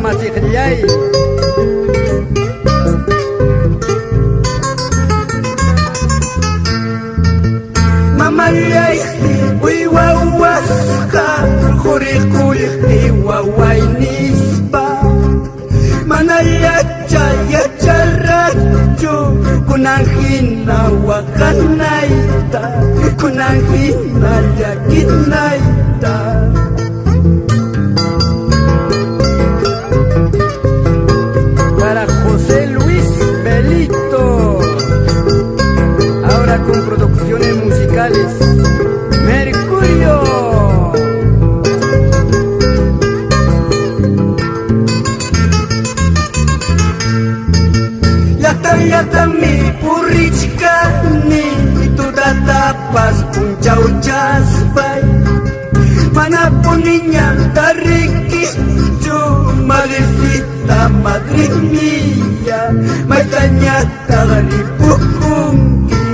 masikriyay. Mamayaysi uywawaska quriquyqi wawaynispa mana yacharrachu kunan hina waqanayta kunan hina llakinayta. Para José Luis Belito, ahora con producciones musicales Mercurio. Yata mi purichkani tudatapas punchau chaspay mana puniñanta rikichu madrecita madre mía maitañata ripukunki.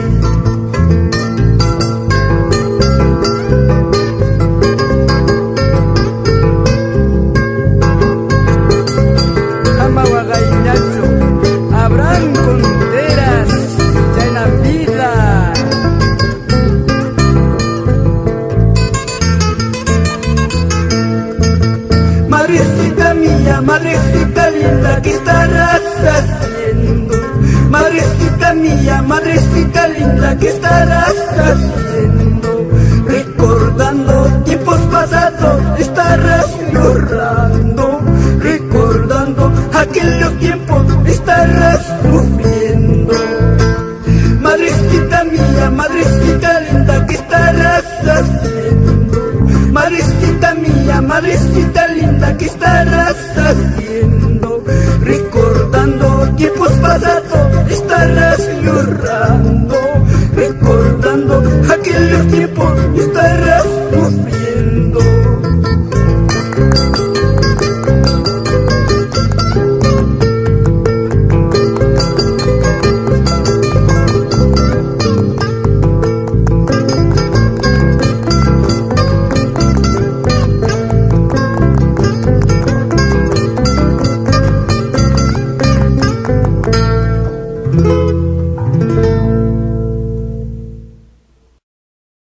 Amawagayñacho, habrán conteras ya en la vida. Madrecita mía, madrecita linda, ¿qué estarás haciendo? Madrecita mía, madrecita linda, ¿qué estarás haciendo? Recordando tiempos pasados, estarás llorando. Recordando aquellos tiempos, estarás sufriendo. Madrecita mía, madrecita linda, ¿qué estarás haciendo? Madrecita mía, madrecita linda, ¿qué estarás haciendo?